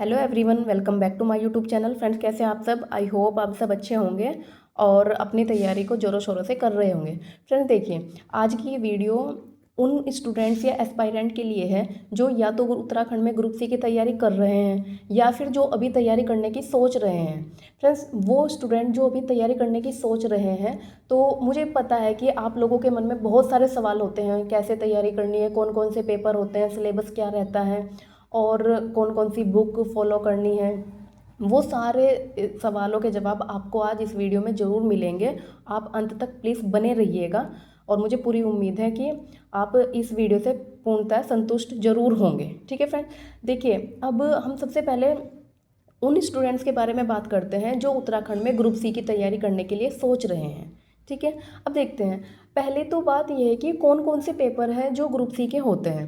Hello everyone, welcome back to my YouTube channel. Friends, कैसे हैं आप सब? आई होप आप सब अच्छे होंगे और अपनी तैयारी को ज़ोरों शोरों से कर रहे होंगे। फ्रेंड्स देखिए, आज की ये वीडियो उन स्टूडेंट्स या एस्पायरेंट के लिए है जो या तो उत्तराखंड में ग्रुप सी की तैयारी कर रहे हैं या फिर जो अभी तैयारी करने की सोच रहे हैं। फ्रेंड्स, वो स्टूडेंट जो अभी तैयारी करने की सोच रहे हैं, तो मुझे पता है कि आप लोगों के मन में बहुत सारे सवाल होते हैं, कैसे तैयारी करनी है, कौन कौन से पेपर होते हैं, सिलेबस क्या रहता है और कौन कौन सी बुक फॉलो करनी है। वो सारे सवालों के जवाब आपको आज इस वीडियो में ज़रूर मिलेंगे। आप अंत तक प्लीज़ बने रहिएगा और मुझे पूरी उम्मीद है कि आप इस वीडियो से पूर्णतः संतुष्ट जरूर होंगे। ठीक है फ्रेंड, देखिए अब हम सबसे पहले उन स्टूडेंट्स के बारे में बात करते हैं जो उत्तराखंड में ग्रुप सी की तैयारी करने के लिए सोच रहे हैं। ठीक है, अब देखते हैं। पहले तो बात यह है कि कौन कौन से पेपर हैं जो ग्रुप सी के होते हैं।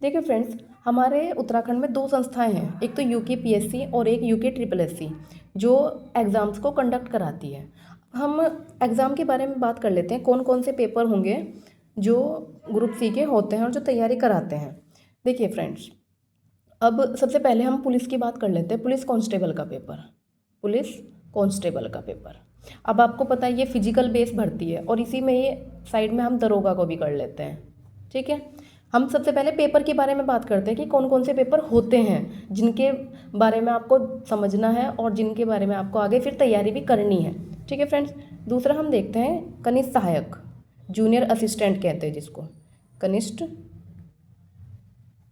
देखिए फ्रेंड्स, हमारे उत्तराखंड में दो संस्थाएं हैं, एक तो यूके पीएससी और एक यूके ट्रिपल एससी, जो एग्ज़ाम्स को कंडक्ट कराती है। हम एग्ज़ाम के बारे में बात कर लेते हैं, कौन कौन से पेपर होंगे जो ग्रुप सी के होते हैं और जो तैयारी कराते हैं। देखिए फ्रेंड्स, अब सबसे पहले हम पुलिस की बात कर लेते हैं। पुलिस कांस्टेबल का पेपर, पुलिस कांस्टेबल का पेपर। अब आपको पता है ये फिजिकल बेस भर्ती है और इसी में ये साइड में हम दरोगा को भी कर लेते हैं। ठीक है, हम सबसे पहले पेपर के बारे में बात करते हैं कि कौन कौन से पेपर होते हैं जिनके बारे में आपको समझना है और जिनके बारे में आपको आगे फिर तैयारी भी करनी है। ठीक है फ्रेंड्स, दूसरा हम देखते हैं कनिष्ठ सहायक, जूनियर असिस्टेंट कहते हैं जिसको, कनिष्ठ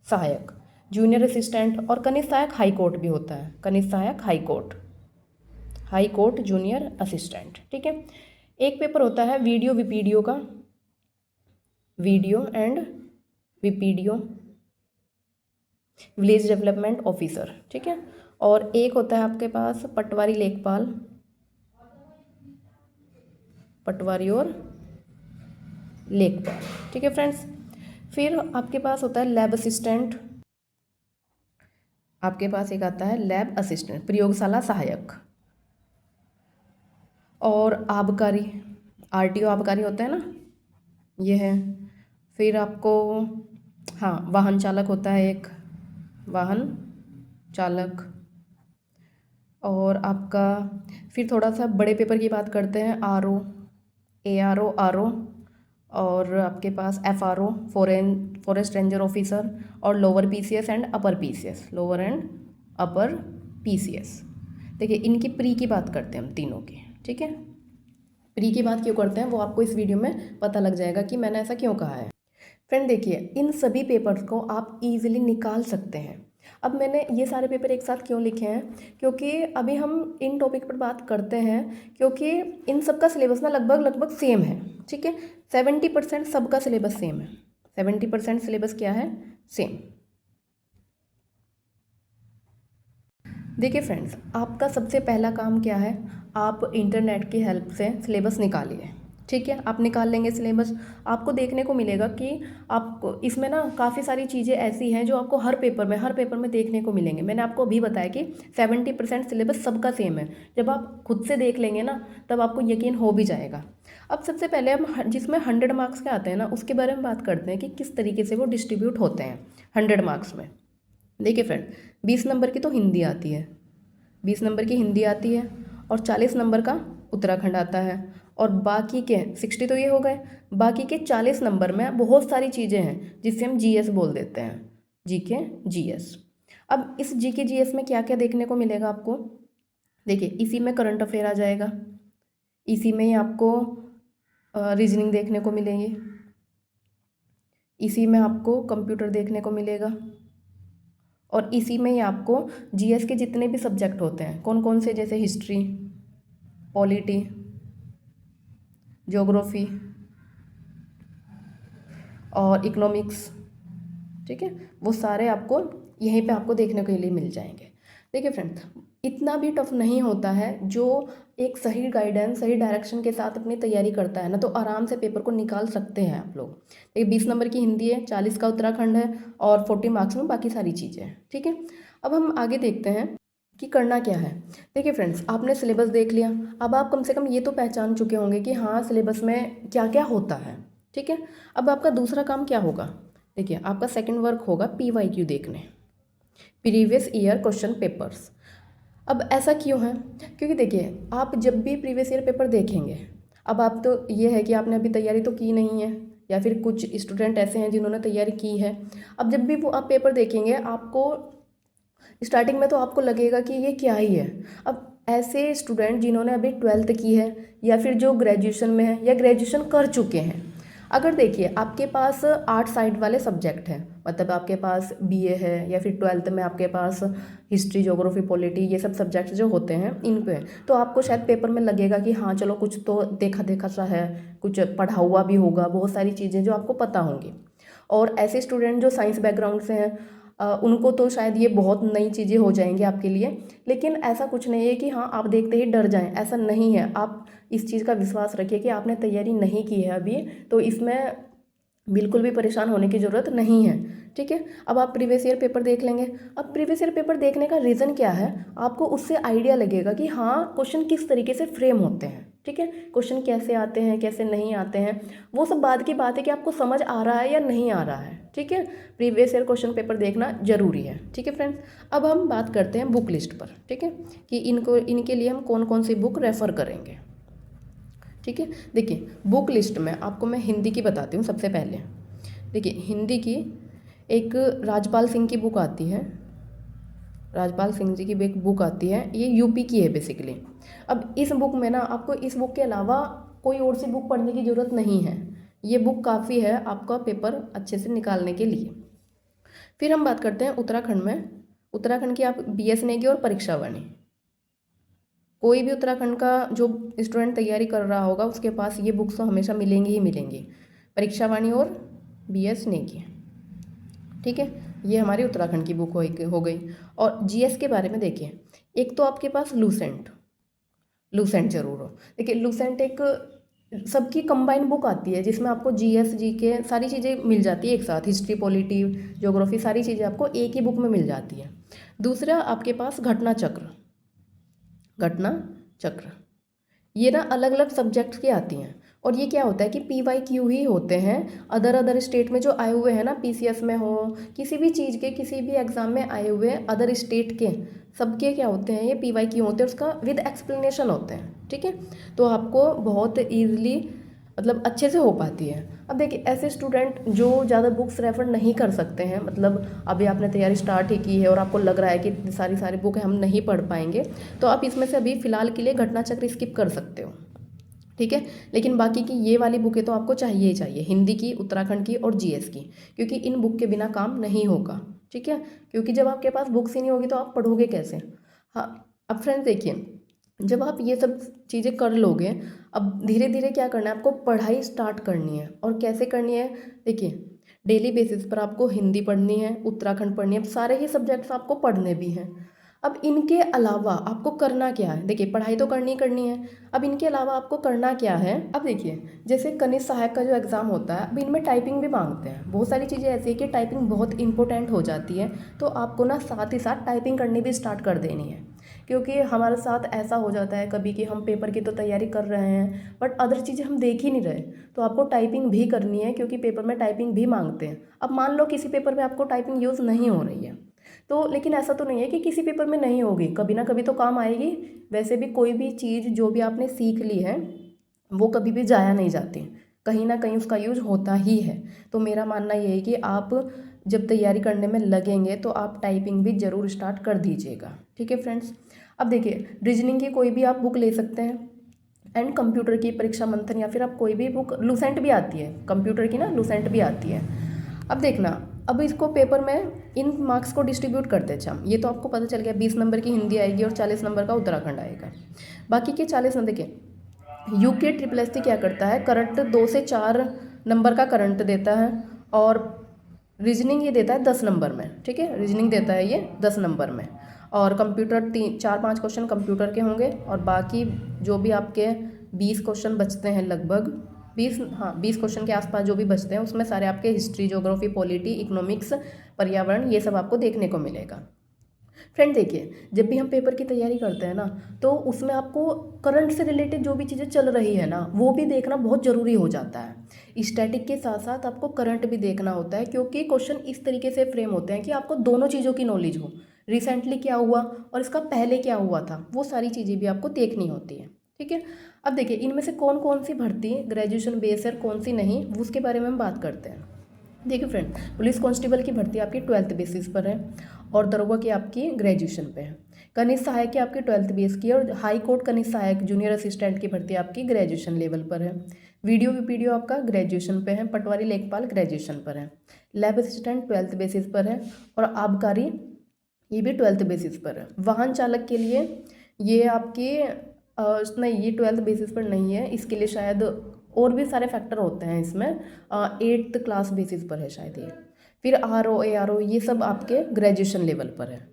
सहायक, जूनियर असिस्टेंट। और कनिष्ठ सहायक हाई कोर्ट भी होता है, कनिष्ठ सहायक high court, high court junior assistant. ठीक है, एक पेपर होता है वीडियो विपीडियो का, VDO and VPDO, village development officer. ठीक है, और एक होता है आपके पास पटवारी लेखपाल, पटवारी और लेखपाल। ठीक है फ्रेंड्स, फिर आपके पास होता है लैब असिस्टेंट, आपके पास एक आता है लैब असिस्टेंट, प्रयोगशाला सहायक। और आबकारी, आरटीओ आबकारी होता है ना, ये है। फिर आपको हाँ वाहन चालक होता है एक, वाहन चालक। और आपका फिर थोड़ा सा बड़े पेपर की बात करते हैं, आरओ, एआरओ, आरओ। और आपके पास एफआरओ, फॉरेस्ट रेंजर ऑफिसर। और lower PCS and upper PCS, lower and upper PCS. देखिए इनकी प्री की बात करते हैं हम तीनों की। ठीक है, प्री की बात क्यों करते हैं वो आपको इस वीडियो में पता लग जाएगा कि मैंने ऐसा क्यों कहा है। फ्रेंड देखिए, इन सभी पेपर्स को आप इजीली निकाल सकते हैं। अब मैंने ये सारे पेपर एक साथ क्यों लिखे हैं, क्योंकि अभी हम इन टॉपिक पर बात करते हैं क्योंकि इन सब का सिलेबस ना लगभग लगभग सेम है। ठीक है, 70% सबका सिलेबस सेम है, 70% सिलेबस क्या है, सेम। देखिए फ्रेंड्स, आपका सबसे पहला काम क्या है, आप इंटरनेट की हेल्प से सिलेबस निकालिए। ठीक है, आप निकाल लेंगे सिलेबस, आपको देखने को मिलेगा कि आपको इसमें ना काफ़ी सारी चीज़ें ऐसी हैं जो आपको हर पेपर में देखने को मिलेंगे। मैंने आपको अभी बताया कि 70% सिलेबस सबका सेम है। जब आप खुद से देख लेंगे ना तब आपको यकीन हो भी जाएगा। अब सबसे पहले हम जिसमें 100 मार्क्स के आते हैं ना उसके बारे में बात करते हैं कि किस तरीके से वो डिस्ट्रीब्यूट होते हैं 100 मार्क्स में। देखिए फ्रेंड, 20 नंबर की तो हिंदी आती है, 20 नंबर की हिंदी आती है और 40 नंबर का उत्तराखंड आता है। और बाकी के 60 तो ये हो गए, बाकी के 40 नंबर में बहुत सारी चीज़ें हैं जिससे हम जीएस बोल देते हैं, जीके जीएस। अब इस जीके जीएस में क्या क्या देखने को मिलेगा आपको, देखिए इसी में करंट अफेयर आ जाएगा, इसी में ही आपको रीजनिंग देखने को मिलेंगे, इसी में आपको कंप्यूटर देखने को मिलेगा और इसी में ही आपको जीएस के जितने भी सब्जेक्ट होते हैं, कौन कौन से, जैसे हिस्ट्री, पॉलिटी, ज्योग्राफी और इकोनॉमिक्स। ठीक है, वो सारे आपको यहीं पे आपको देखने के लिए मिल जाएंगे। देखिए फ्रेंड्स, इतना भी टफ नहीं होता है, जो एक सही गाइडेंस, सही डायरेक्शन के साथ अपनी तैयारी करता है ना तो आराम से पेपर को निकाल सकते हैं आप लोग। देखिए 20 नंबर की हिंदी है, 40 का उत्तराखंड है और 40 मार्क्स में बाकी सारी चीज़ें हैं। ठीक है, अब हम आगे देखते हैं कि करना क्या है। देखिए फ्रेंड्स, आपने सिलेबस देख लिया, अब आप कम से कम ये तो पहचान चुके होंगे कि हाँ सिलेबस में क्या क्या होता है। ठीक है, अब आपका दूसरा काम क्या होगा, देखिए आपका सेकंड वर्क होगा पीवाईक्यू देखने। Previous year question papers. अब ऐसा क्यों है? क्योंकि देखिए, आप जब भी प्रीवियस ईयर पेपर देखेंगे, अब आप तो ये है कि आपने अभी तैयारी तो की नहीं है, या फिर कुछ स्टूडेंट ऐसे हैं जिन्होंने तैयारी की है। अब जब भी वो आप पेपर देखेंगे, आपको स्टार्टिंग में तो आपको लगेगा कि ये क्या ही है। अब ऐसे स्टूडेंट जिन्होंने अभी 12th की है, या फिर जो ग्रेजुएशन में है या ग्रेजुएशन कर चुके हैं, अगर देखिए आपके पास आर्ट साइड वाले सब्जेक्ट हैं, मतलब आपके पास बीए है या फिर 12th में आपके पास हिस्ट्री, ज्योग्राफी, पॉलिटी, ये सब सब्जेक्ट जो होते हैं इन पे, तो आपको शायद पेपर में लगेगा कि हाँ चलो कुछ तो देखा देखा सा है, कुछ पढ़ा हुआ भी होगा, बहुत सारी चीज़ें जो आपको पता होंगी। और ऐसे स्टूडेंट जो साइंस बैकग्राउंड से हैं, उनको तो शायद ये बहुत नई चीज़ें हो जाएंगी आपके लिए। लेकिन ऐसा कुछ नहीं है कि हाँ आप देखते ही डर जाएं, ऐसा नहीं है। आप इस चीज़ का विश्वास रखिए कि आपने तैयारी नहीं की है अभी, तो इसमें बिल्कुल भी परेशान होने की ज़रूरत नहीं है। ठीक है, अब आप प्रीवियस ईयर पेपर देख लेंगे। अब प्रीवियस ईयर पेपर देखने का रीज़न क्या है, आपको उससे आइडिया लगेगा कि हाँ क्वेश्चन किस तरीके से फ्रेम होते हैं। ठीक है, क्वेश्चन कैसे आते हैं, कैसे नहीं आते हैं, वो सब बाद की बात है कि आपको समझ आ रहा है या नहीं आ रहा है। ठीक है, प्रीवियस ईयर क्वेश्चन पेपर देखना जरूरी है। ठीक है फ्रेंड्स, अब हम बात करते हैं बुक लिस्ट पर। ठीक है, कि इनके लिए हम कौन कौन सी बुक रेफ़र करेंगे। ठीक है, देखिए बुक लिस्ट में आपको मैं हिंदी की बताती हूँ सबसे पहले। देखिए हिंदी की एक राजपाल सिंह की बुक आती है, राजपाल सिंह जी की एक बुक आती है, ये यूपी की है बेसिकली। अब इस बुक में ना आपको इस बुक के अलावा कोई और सी बुक पढ़ने की ज़रूरत नहीं है, ये बुक काफ़ी है आपका पेपर अच्छे से निकालने के लिए। फिर हम बात करते हैं उत्तराखंड में। उत्तराखंड की आप BS नेगी और परीक्षा वाणी, कोई भी उत्तराखंड का जो स्टूडेंट तैयारी कर रहा होगा उसके पास ये बुक्स तो हमेशा मिलेंगी ही मिलेंगी, परीक्षा वाणी और BS नेगी। ठीक है, ये हमारी उत्तराखंड की बुक हो गई। और GS के बारे में देखिए, एक तो आपके पास लूसेंट, लूसेंट जरूर हो। देखिए लूसेंट एक सबकी कंबाइन बुक आती है जिसमें आपको GS GK सारी चीज़ें मिल जाती है एक साथ, हिस्ट्री, पॉलिटी, ज्योग्राफी, सारी चीज़ें आपको एक ही बुक में मिल जाती है। दूसरा आपके पास घटना चक्र, घटना चक्र ये ना अलग अलग सब्जेक्ट्स की आती हैं। और ये क्या होता है कि PYQ ही होते हैं, अदर स्टेट में जो आए हुए हैं ना, PCS में हो, किसी भी चीज़ के किसी भी एग्ज़ाम में आए हुए अदर स्टेट के, सबके क्या होते हैं, ये PYQ होते हैं, उसका विद एक्सप्लेनेशन होते हैं। ठीक है, तो आपको बहुत ईजिली मतलब अच्छे से हो पाती है। अब देखिए ऐसे स्टूडेंट जो ज़्यादा बुक्स रेफ़र नहीं कर सकते हैं, मतलब अभी आपने तैयारी स्टार्ट ही की है और आपको लग रहा है कि सारी बुक हम नहीं पढ़ पाएंगे, तो आप इसमें से अभी फ़िलहाल के लिए घटना चक्र स्किप कर सकते हो। ठीक है, लेकिन बाकी की ये वाली बुकें तो आपको चाहिए ही चाहिए, हिंदी की, उत्तराखंड की और GS की, क्योंकि इन बुक के बिना काम नहीं होगा। ठीक है, क्योंकि जब आपके पास बुक्स ही नहीं होगी तो आप पढ़ोगे कैसे। हाँ, अब फ्रेंड्स देखिए, जब आप ये सब चीज़ें कर लोगे, अब धीरे धीरे क्या करना है, आपको पढ़ाई स्टार्ट करनी है। और कैसे करनी है, देखिए डेली बेसिस पर आपको हिंदी पढ़नी है, उत्तराखंड पढ़नी है, सारे ही सब्जेक्ट्स आपको पढ़ने भी हैं। अब इनके अलावा आपको करना क्या है, देखिए पढ़ाई तो करनी है, अब इनके अलावा आपको करना क्या है। अब देखिए जैसे कनिष्ठ सहायक का जो एग्ज़ाम होता है, अब इनमें टाइपिंग भी मांगते हैं, बहुत सारी चीज़ें ऐसी है कि टाइपिंग बहुत इंपॉर्टेंट हो जाती है, तो आपको ना साथ ही साथ टाइपिंग करनी भी स्टार्ट कर देनी है। क्योंकि हमारे साथ ऐसा हो जाता है कभी कि हम पेपर की तो तैयारी कर रहे हैं बट अदर चीज़ें हम देख ही नहीं रहे, तो आपको टाइपिंग भी करनी है, क्योंकि पेपर में टाइपिंग भी मांगते हैं। अब मान लो किसी पेपर में आपको टाइपिंग यूज़ नहीं हो रही है, तो लेकिन ऐसा तो नहीं है कि किसी पेपर में नहीं होगी, कभी ना कभी तो काम आएगी। वैसे भी कोई भी चीज़ जो भी आपने सीख ली है वो कभी भी जाया नहीं जाती, कहीं ना कहीं उसका यूज होता ही है। तो मेरा मानना ये है कि आप जब तैयारी करने में लगेंगे तो आप टाइपिंग भी ज़रूर स्टार्ट कर दीजिएगा। ठीक है फ्रेंड्स, अब देखिए रीजनिंग की कोई भी आप बुक ले सकते हैं, एंड कंप्यूटर की परीक्षा मंथन, या फिर आप कोई भी बुक, लूसेंट भी आती है कंप्यूटर की ना, लूसेंट भी आती है। अब देखना, अब इसको पेपर में इन मार्क्स को डिस्ट्रीब्यूट करते हैं। अच्छा, ये तो आपको पता चल गया, 20 नंबर की हिंदी आएगी और 40 नंबर का उत्तराखंड आएगा। बाकी के 40 नंबर के UKSSSC क्या करता है, करंट 2 से 4 नंबर का करंट देता है, और रीजनिंग ये देता है 10 नंबर में। ठीक है, रीजनिंग देता है ये 10 नंबर में, और कंप्यूटर 4-5 क्वेश्चन कंप्यूटर के होंगे, और बाकी जो भी आपके 20 क्वेश्चन बचते हैं, लगभग 20 क्वेश्चन के आसपास जो भी बचते हैं, उसमें सारे आपके हिस्ट्री, ज्योग्राफी, पॉलिटी, इकोनॉमिक्स, पर्यावरण, ये सब आपको देखने को मिलेगा। फ्रेंड देखिए, जब भी हम पेपर की तैयारी करते हैं ना, तो उसमें आपको करंट से रिलेटेड जो भी चीज़ें चल रही है ना, वो भी देखना बहुत ज़रूरी हो जाता है। स्टैटिक के साथ साथ आपको करंट भी देखना होता है, क्योंकि क्वेश्चन इस तरीके से फ्रेम होते हैं कि आपको दोनों चीज़ों की नॉलेज हो, रिसेंटली क्या हुआ और इसका पहले क्या हुआ था, वो सारी चीज़ें भी आपको देखनी होती है। ठीक है, अब देखिए इनमें से कौन कौन सी भर्ती ग्रेजुएशन बेस है, कौन सी नहीं, उसके बारे में हम बात करते हैं। देखिए फ्रेंड, पुलिस कांस्टेबल की भर्ती आपकी 12th बेसिस पर है और दरोगा की आपकी ग्रेजुएशन पे है। कनिष्ठ सहायक की आपकी 12th बेस की है और हाई कोर्ट कनिष्ठ सहायक जूनियर असिस्टेंट की भर्ती आपकी ग्रेजुएशन लेवल पर है। वीडियो वीपीडीओ आपका ग्रेजुएशन पे है। पटवारी लेखपाल ग्रेजुएशन पर है। लैब असिस्टेंट 12th बेसिस पर है और आबकारी ये भी 12th बेसिस पर है। वाहन चालक के लिए ये आपकी नहीं, ये 12th बेसिस पर नहीं है, इसके लिए शायद और भी सारे फैक्टर होते हैं इसमें, 8th क्लास बेसिस पर है शायद ये। फिर आरओ एआरओ ये सब आपके ग्रेजुएशन लेवल पर है।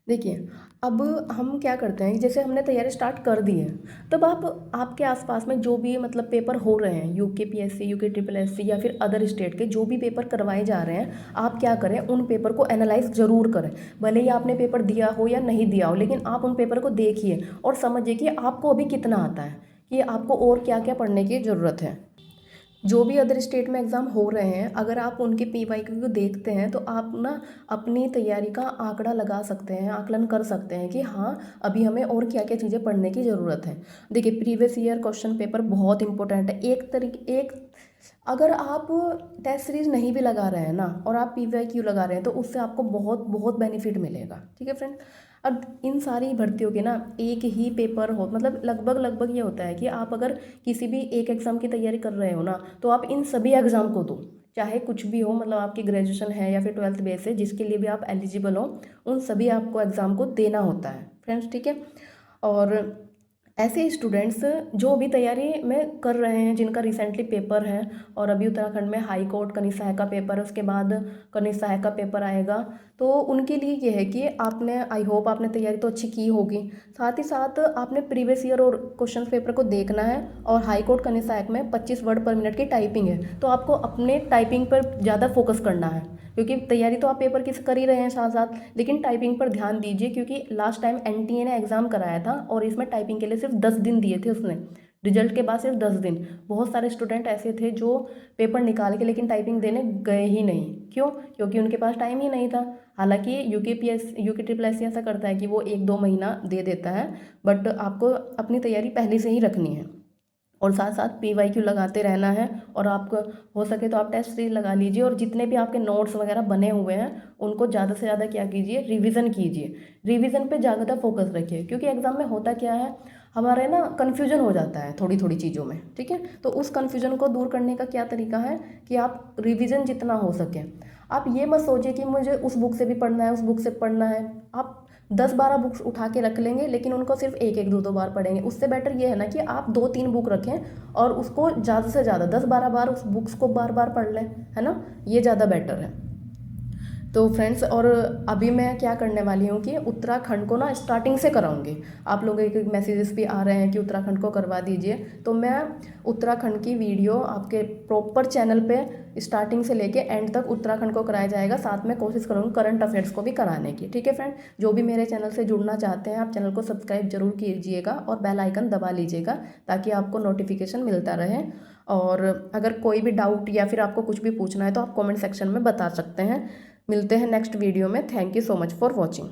देखिए, अब हम क्या करते हैं, जैसे हमने तैयारी स्टार्ट कर दी है, तब आप आपके आसपास में जो भी मतलब पेपर हो रहे हैं, यूकेपीएससी, यूके ट्रिपल एससी या फिर अदर स्टेट के जो भी पेपर करवाए जा रहे हैं, आप क्या करें, उन पेपर को एनालाइज ज़रूर करें। भले ही आपने पेपर दिया हो या नहीं दिया हो, लेकिन आप उन पेपर को देखिए और समझिए कि आपको अभी कितना आता है, कि आपको और क्या क्या पढ़ने की ज़रूरत है। जो भी अदर स्टेट में एग्ज़ाम हो रहे हैं, अगर आप उनके पीवाईक्यू को देखते हैं तो आप ना अपनी तैयारी का आंकड़ा लगा सकते हैं, आकलन कर सकते हैं कि हाँ अभी हमें और क्या क्या चीज़ें पढ़ने की ज़रूरत है। देखिए, प्रीवियस ईयर क्वेश्चन पेपर बहुत इंपॉर्टेंट है। एक अगर आप टेस्ट सीरीज नहीं भी लगा रहे हैं ना और आप पीवाईक्यू लगा रहे हैं, तो उससे आपको बहुत बहुत बेनिफिट मिलेगा। ठीक है फ्रेंड, अब इन सारी भर्तियों के ना एक ही पेपर हो, मतलब लगभग लगभग ये होता है कि आप अगर किसी भी एक एग्ज़ाम की तैयारी कर रहे हो ना, तो आप इन सभी एग्ज़ाम को दो, चाहे कुछ भी हो, मतलब आपकी ग्रेजुएशन है या फिर 12th बेस है, जिसके लिए भी आप एलिजिबल हो, उन सभी आपको एग्ज़ाम को देना होता है फ्रेंड्स। ठीक है, और ऐसे स्टूडेंट्स जो अभी तैयारी में कर रहे हैं, जिनका रिसेंटली पेपर है और अभी उत्तराखंड में हाई कोर्ट कनिष्ठ सहायक का पेपर है, उसके बाद कनिष्ठ सहायक का पेपर आएगा, तो उनके लिए ये है कि आपने, आई होप आपने तैयारी तो अच्छी की होगी, साथ ही साथ आपने प्रीवियस ईयर और क्वेश्चन पेपर को देखना है। और हाई कोर्ट कनिष्ठ सहायक में 25 वर्ड पर मिनट की टाइपिंग है, तो आपको अपने टाइपिंग पर ज़्यादा फोकस करना है, क्योंकि तैयारी तो आप पेपर की कर ही रहे हैं साथ साथ, लेकिन टाइपिंग पर ध्यान दीजिए, क्योंकि लास्ट टाइम एनटीए ने एग्ज़ाम कराया था और इसमें टाइपिंग के लिए सिर्फ 10 दिन दिए थे उसने, रिजल्ट के बाद सिर्फ 10 दिन। बहुत सारे स्टूडेंट ऐसे थे जो पेपर निकाल के लेकिन टाइपिंग देने गए ही नहीं। क्यों? क्योंकि उनके पास टाइम ही नहीं था। हालांकि यूके ट्रिपल एस ऐसा करता है कि वो 1-2 महीना दे देता है, बट आपको अपनी तैयारी पहले से ही रखनी है और साथ साथ पीवाईक्यू लगाते रहना है। और आपको हो सके तो आप टेस्ट सीरीज लगा लीजिए, और जितने भी आपके नोट्स वगैरह बने हुए हैं उनको ज़्यादा से ज़्यादा क्या कीजिए, रिवीजन कीजिए। रिवीजन पे ज़्यादा फोकस रखिए, क्योंकि एग्ज़ाम में होता क्या है, हमारे ना कन्फ्यूजन हो जाता है थोड़ी थोड़ी चीज़ों में। ठीक है, तो उस कन्फ्यूजन को दूर करने का क्या तरीका है कि आप रिविज़न जितना हो सके, आप ये मत सोचिए कि मुझे उस बुक से भी पढ़ना है, उस बुक से पढ़ना है। आप 10-12 बुक्स उठा के रख लेंगे, लेकिन उनको सिर्फ एक एक 2-2 बार पढ़ेंगे। उससे बेटर ये है ना कि आप 2-3 बुक रखें और उसको ज़्यादा से ज़्यादा 10-12 बार उस बुक्स को बार बार पढ़ लें, है ना, ये ज़्यादा बेटर है। तो फ्रेंड्स, और अभी मैं क्या करने वाली हूँ कि उत्तराखंड को ना स्टार्टिंग से कराऊंगी। आप लोगों के मैसेजेस भी आ रहे हैं कि उत्तराखंड को करवा दीजिए, तो मैं उत्तराखंड की वीडियो आपके प्रॉपर चैनल पे स्टार्टिंग से लेके एंड तक उत्तराखंड को कराया जाएगा। साथ में कोशिश करूँगी करंट अफेयर्स को भी कराने की। ठीक है फ्रेंड, जो भी मेरे चैनल से जुड़ना चाहते हैं, आप चैनल को सब्सक्राइब जरूर कीजिएगा और बेल आइकन दबा लीजिएगा, ताकि आपको नोटिफिकेशन मिलता रहे। और अगर कोई भी डाउट या फिर आपको कुछ भी पूछना है तो आप कमेंट सेक्शन में बता सकते हैं। मिलते हैं नेक्स्ट वीडियो में। Thank you so much for watching.